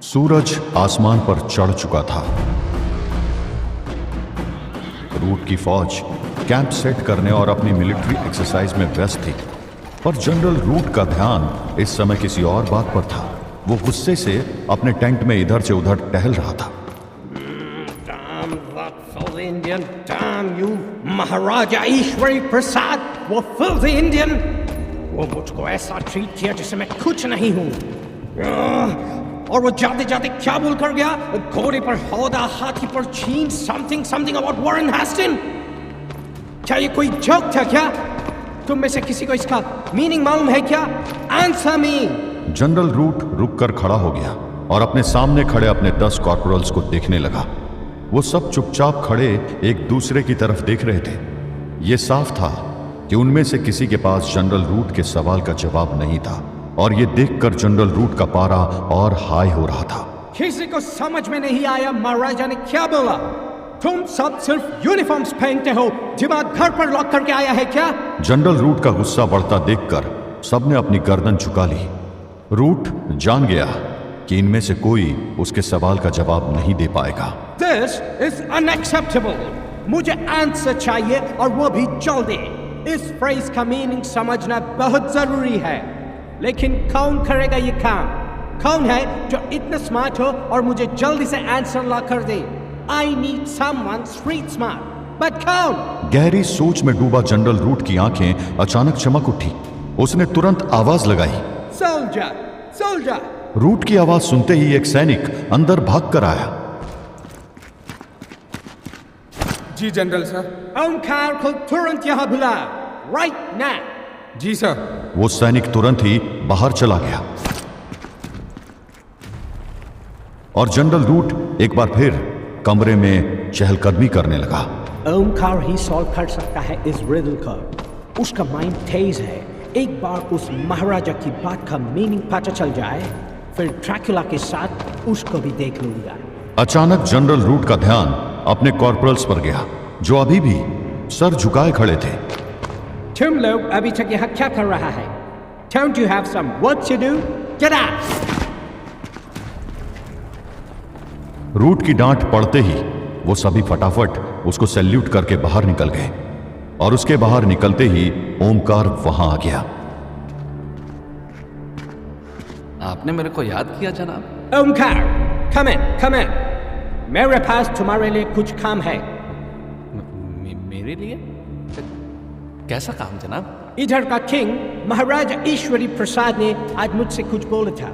सूरज आसमान पर चढ़ चुका था। रूट की फौज कैंप सेट करने और अपनी मिलिट्री एक्सरसाइज में व्यस्त थी, पर जनरल रूट का ध्यान इस समय किसी और बात पर था। वो गुस्से से अपने टेंट में इधर से उधर टहल रहा था। Damn that filthy Indian! Damn you, महाराजा ईश्वरी प्रसाद! वो filthy Indian! वो मुझको ऐसा ट्रीट किया जैसे मैं कुछ नहीं हूँ। और वो जाते जाते क्या बोल कर गया? घोड़े पर हौदा, हाथी पर छीन, something about Warren Hastings? क्या ये कोई जोक था क्या? तुम में से किसी को इसका मीनिंग मालूम है क्या? Answer me. जनरल रूट रुककर खड़ा हो गया और अपने सामने खड़े अपने 10 कॉर्पोरल्स को देखने लगा। वो सब चुपचाप खड़े एक दूसरे की तरफ देख रहे थे। ये साफ था कि उनमें से किसी के पास जनरल रूट के सवाल का जवाब नहीं था, और ये देखकर जनरल रूट का पारा और हाई हो रहा था। किसी को समझ में नहीं आया महाराजा ने क्या बोला? तुम सब सिर्फ यूनिफॉर्म्स पहनते हो, दिमाग घर पर लॉक करके आया है क्या? जनरल रूट का गुस्सा बढ़ता देखकर सबने अपनी गर्दन झुका ली। रूट जान गया कि इनमें से कोई उसके सवाल का जवाब नहीं दे पाएगा। This is unacceptable. मुझे आंसर चाहिए और वो भी जल्दी। इस फ्रेज का मीनिंग समझना बहुत जरूरी है, लेकिन कौन करेगा ये काम? कौन है जो इतना स्मार्ट हो और मुझे जल्दी से आंसर ला कर दे? I need someone street smart. But कौन? गहरी सोच में डूबा जनरल रूट की आंखें अचानक चमक उठी। उसने तुरंत आवाज लगाई, सोल्जर, सोल्जर। रूट की आवाज सुनते ही एक सैनिक अंदर भाग कर आया। जी जनरल सर। ओमकार को तुरंत यहाँ बुला, राइट नाउ। जी सर। वो सैनिक तुरंत ही बाहर चला गया और जनरल रूट एक बार फिर कमरे में चहलकदमी करने लगा। ओमकार ही सॉल्व कर सकता है इस रिडल को। उसका माइंड तेज है। एक बार उस महाराजा की बात का मीनिंग पता चल जाए, फिर ड्रैकुला के साथ उसको भी देख लूंगा। अचानक जनरल रूट का ध्यान अपने कॉर्पोरल्स पर गया, जो अभी भी सर झुकाए खड़े थे। तुम लोग अभी तक यहाँ क्या कर रहा है? Don't you have some work to do? Get out! रूट की डांट पड़ते ही वो सभी फटाफट उसको सैल्यूट करके बाहर निकल गए, और उसके बाहर निकलते ही ओमकार वहां आ गया। आपने मेरे को याद किया जनाब? Omkar, come in, come in. मेरे पास तुम्हारे लिए कुछ काम है। मेरे लिए? कैसा काम जनाब? इधर का किंग महाराजा ईश्वरी प्रसाद ने आज मुझसे कुछ बोला था।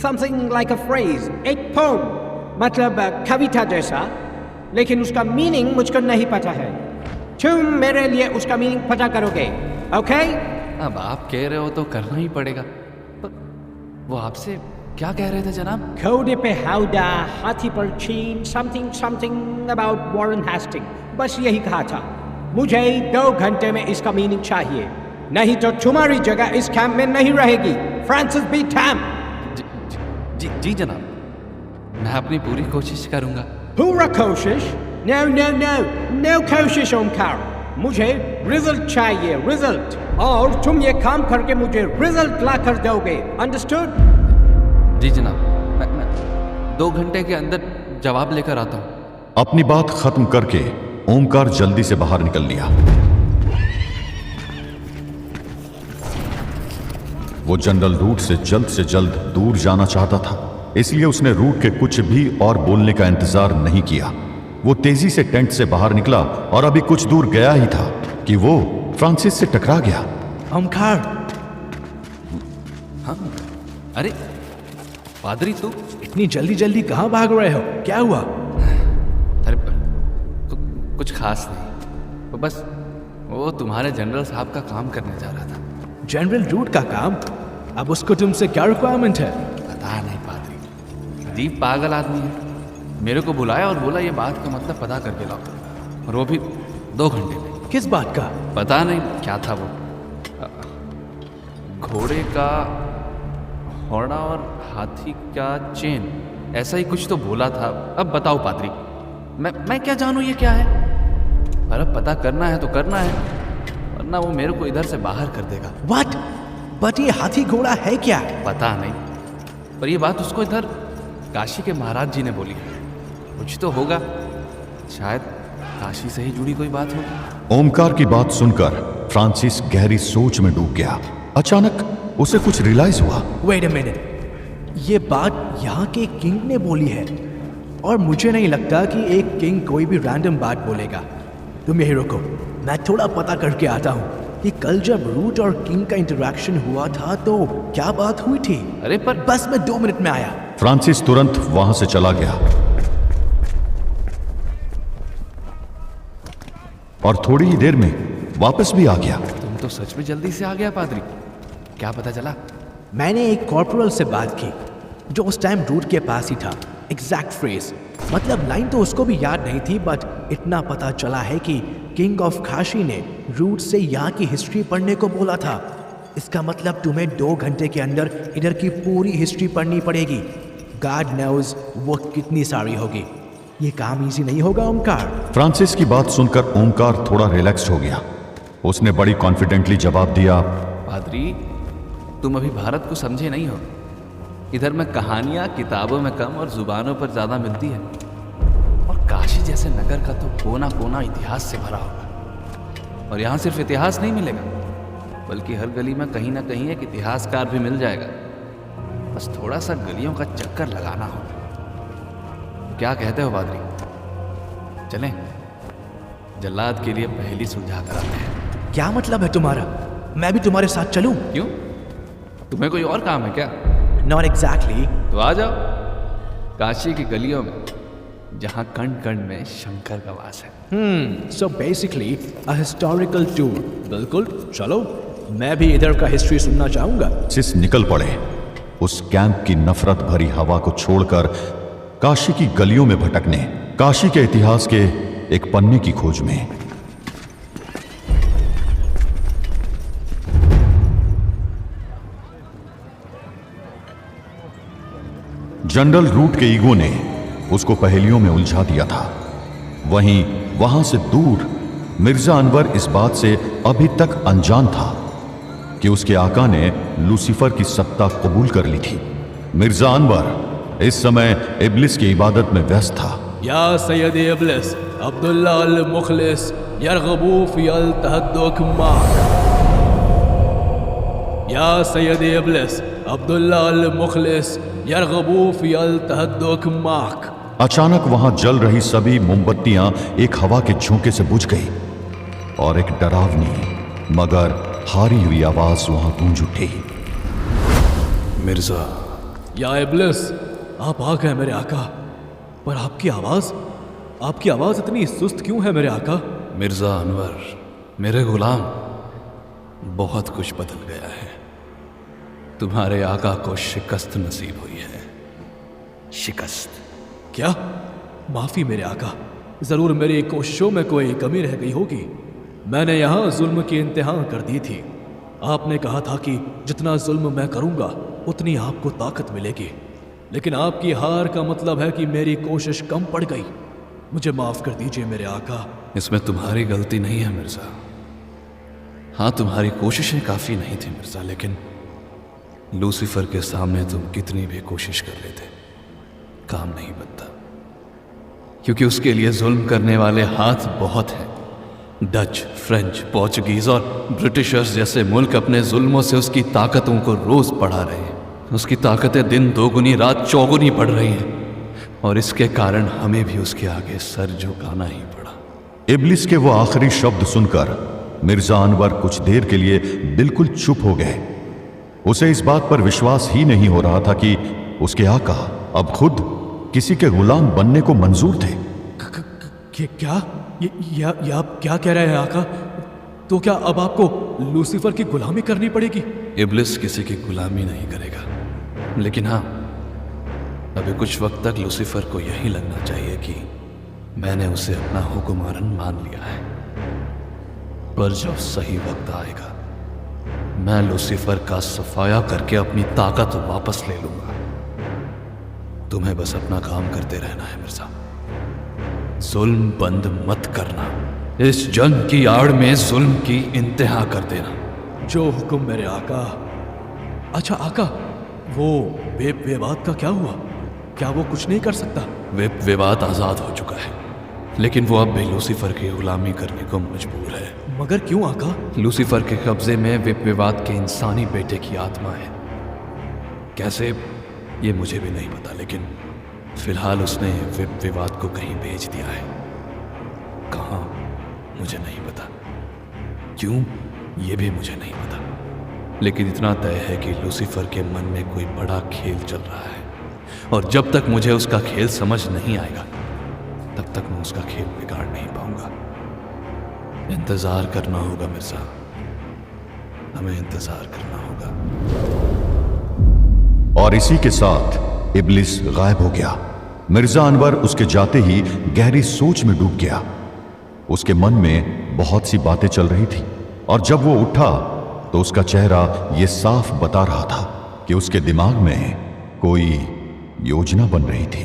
Something like a phrase, एक poem, मतलब कविता जैसा, लेकिन उसका मीनिंग मुझको नहीं पता है। तुम मेरे लिए उसका मीनिंग पता करोगे, ओके? अब आप कह रहे हो तो करना ही पड़ेगा। पर वो आपसे क्या कह रहे थे जनाब? घोड़े पे हौदा, हाथी पर छीन, something about Warren Hastings, बस यही कहा था। मुझे 2 घंटे में इसका मीनिंग चाहिए, नहीं तो तुम्हारी जगह इस कैंप में नहीं रहेगी। Francis B time. जी जनाब, मैं अपनी पूरी कोशिश करूंगा। पूरा कोशिश? No कोशिश ओमकार। मुझे रिजल्ट चाहिए, रिजल्ट। और तुम ये काम करके मुझे रिजल्ट ला कर दोगे, अंडरस्टूड? जी जनाब, मैं 2 घंटे के अंदर जवाब लेकर आता हूँ। अपनी बात खत्म करके ओमकार जल्दी से बाहर निकल लिया। वो जनरल रूट से जल्द दूर जाना चाहता था, इसलिए उसने रूट के कुछ भी और बोलने का इंतजार नहीं किया। वो तेजी से टेंट से बाहर निकला और अभी कुछ दूर गया ही था कि वो फ्रांसिस से टकरा गया। ओमकार। हाँ, अरे पादरी तू इतनी जल्दी कहाँ भाग रहे हो? क्या हुआ? अरे कुछ खास नहीं, तो बस वो तुम्हारे जनरल साहब का काम करने जा रहा था। जनरल रूट का काम? अब उसको तुमसे क्या रिक्वायरमेंट है? पता नहीं पादरी, अजीब पागल आदमी है। मेरे को बुलाया और बोला ये बात का मतलब पता करके लाओ, और वो भी 2 घंटे में। किस बात का? पता नहीं क्या था वो। घोड़े का हौड़ा और हाथी का चेन, ऐसा ही कुछ तो बोला था। अब बताओ पादरी, मैं क्या जानूं ये क्या है? पर अब पता करना है तो करना है, वरना वो मेरे को इधर से बाहर कर देगा। What? बट ये हाथी घोड़ा है क्या? पता नहीं, पर ये बात उसको इधर काशी के महाराज जी ने बोली है। कुछ तो होगा, शायद काशी से ही जुड़ी कोई बात होगी। ओमकार की बात सुनकर फ्रांसिस गहरी सोच में डूब गया। अचानक उसे कुछ रियलाइज हुआ। वेट अ मिनट, ये बात यहाँ के किंग ने बोली है और मुझे नहीं लगता कि एक किंग कोई भी रैंडम बात बोलेगा। तुम यही रुको, मैं थोड़ा पता करके आता हूँ कि कल जब रूट और किंग का इंटरेक्शन हुआ था तो क्या बात हुई थी। अरे पर बस मैं 2 मिनट में आया। फ्रांसिस तुरंत वहां से चला गया और थोड़ी ही देर में वापस भी आ गया। तुम तो सच में जल्दी से आ गया पादरी। क्या पता चला? मैंने एक कॉर्पोरल से बात की जो उस टाइम रूट के पास ही था। एग्जैक्ट फ्रेज, मतलब लाइन तो उसको भी याद नहीं थी, बट इतना पता चला है कि किंग ऑफ काशी ने रूट से यहाँ की हिस्ट्री पढ़ने को बोला था। इसका मतलब तुम्हें 2 घंटे के अंदर इधर की पूरी हिस्ट्री पढ़नी पड़ेगी। गॉड नोज वो कितनी सारी होगी। ये काम इजी नहीं होगा ओमकार। फ्रांसिस की बात सुनकर ओमकार थोड़ा रिलैक्स हो गया। उसने बड़ी कॉन्फिडेंटली जवाब दिया, पादरी, तुम अभी भारत को समझे नहीं हो। इधर में कहानियां किताबों में कम और जुबानों पर ज्यादा मिलती है, और काशी जैसे नगर का तो कोना कोना इतिहास से भरा होगा। और यहाँ सिर्फ इतिहास नहीं मिलेगा, बल्कि हर गली में कहीं ना कहीं एक इतिहासकार भी मिल जाएगा। बस थोड़ा सा गलियों का चक्कर लगाना होगा। क्या कहते हो पादरी? चलें जल्लाद के लिए पहली सुलझा कराते हैं। क्या मतलब है तुम्हारा? मैं भी तुम्हारे साथ चलूं? क्यों, तुम्हें कोई और काम है क्या? Not exactly. तो आ जाओ काशी की गलियों में, जहां कण कण में शंकर का वास है। So basically a historical tour. बिल्कुल, चलो, मैं भी इधर का हिस्ट्री सुनना चाहूंगा। फ्रांसिस निकल पड़े उस कैंप की नफरत भरी हवा को छोड़कर काशी की गलियों में भटकने, काशी के इतिहास के एक पन्ने की खोज में। जनरल रूट के ईगो ने उसको पहेलियों में उलझा दिया था। वहीं वहां से दूर मिर्जा अनवर इस बात से अभी तक अनजान था कि उसके आका ने लूसीफर की सत्ता कबूल कर ली थी। मिर्जा अनवर इस समय इब्लिस की इबादत में व्यस्त था। या सैयद इब्लिस अब्दुल्ला अल मुखलिस यरगबू फी अल तहद्दुक माक। या सैयद इब्लिस अब्दुल्ला अल मुखलिस यरगबू फी अल तहद्दुक माक। अचानक वहां जल रही सभी मोमबत्तियां एक हवा के झोंके से बुझ गई और एक डरावनी मगर हारी हुई आवाज वहां गूंज उठी। मिर्जा। या इब्लिस, आप आ गए मेरे आका, पर आपकी आवाज इतनी सुस्त क्यों है मेरे आका? मिर्जा अनवर, मेरे गुलाम, बहुत कुछ बदल गया है। तुम्हारे आका को शिकस्त नसीब हुई है। शिकस्त? क्या? माफी मेरे आका, जरूर मेरी कोशिशों में कोई कमी रह गई होगी। मैंने यहाँ जुल्म की इंतहा कर दी थी। आपने कहा था कि जितना जुल्म मैं करूँगा उतनी आपको ताकत मिलेगी, लेकिन आपकी हार का मतलब है कि मेरी कोशिश कम पड़ गई। मुझे माफ कर दीजिए मेरे आका। इसमें तुम्हारी गलती नहीं है मिर्जा। हाँ, तुम्हारी कोशिशें काफी नहीं थी मिर्जा, लेकिन लूसीफर के सामने तुम कितनी भी कोशिश कर लेते, काम नहीं बनता, क्योंकि उसके लिए जुल्म करने वाले हाथ बहुत हैं। डच, फ्रेंच, पोर्चुगीज और ब्रिटिशर्स जैसे मुल्क अपने जुल्मों से उसकी ताकतों को रोज बढ़ा रहे हैं। उसकी ताकतें दिन दोगुनी रात चौगुनी बढ़ रही हैं, और इसके कारण हमें भी उसके आगे सर झुकाना ही पड़ा। इब्लिस के वो आखिरी शब्द सुनकर मिर्जा अनवर कुछ देर के लिए बिल्कुल चुप हो गए। उसे इस बात पर विश्वास ही नहीं हो रहा था कि उसके आका अब खुद किसी के गुलाम बनने को मंजूर थे। क्या ये आप क्या कह रहे हैं आका? तो क्या अब आपको लूसीफर की गुलामी करनी पड़ेगी? इब्लिस किसी की गुलामी नहीं करेगा, लेकिन हाँ, अभी कुछ वक्त तक लूसीफर को यही लगना चाहिए कि मैंने उसे अपना हुक्मरान मान लिया है। पर जब सही वक्त आएगा, मैं लूसीफर का सफाया करके अपनी ताकत वापस ले लूंगा। तुम्हें बस अपना काम करते रहना है मिर्जा। जुल्म बंद मत करना। इस जंग की आड़ में जुल्म की इंतहा कर देना। जो हुक्म मेरे आका। अच्छा आका, वो बेबात का क्या हुआ? क्या वो कुछ नहीं कर सकता? विवाद आजाद हो चुका है, लेकिन वो अब भी लूसीफर की गुलामी करने को मजबूर है। मगर क्यों आका? लूसीफर के कब्जे में विवाद के इंसानी बेटे की आत्मा है। कैसे ये मुझे भी नहीं पता, लेकिन फिलहाल उसने विवाद को कहीं भेज दिया है। कहाँ मुझे नहीं पता, क्यों ये भी मुझे नहीं पता, लेकिन इतना तय है कि लूसीफर के मन में कोई बड़ा खेल चल रहा है, और जब तक मुझे उसका खेल समझ नहीं आएगा तब तक मैं उसका खेल बिगाड़ नहीं पाऊंगा। इंतजार करना होगा मिर्जा, हमें इंतजार करना होगा। और इसी के साथ इब्लिस गायब हो गया। मिर्जा अनवर उसके जाते ही गहरी सोच में डूब गया। उसके मन में बहुत सी बातें चल रही थी, और जब वो उठा तो उसका चेहरा ये साफ बता रहा था कि उसके दिमाग में कोई योजना बन रही थी।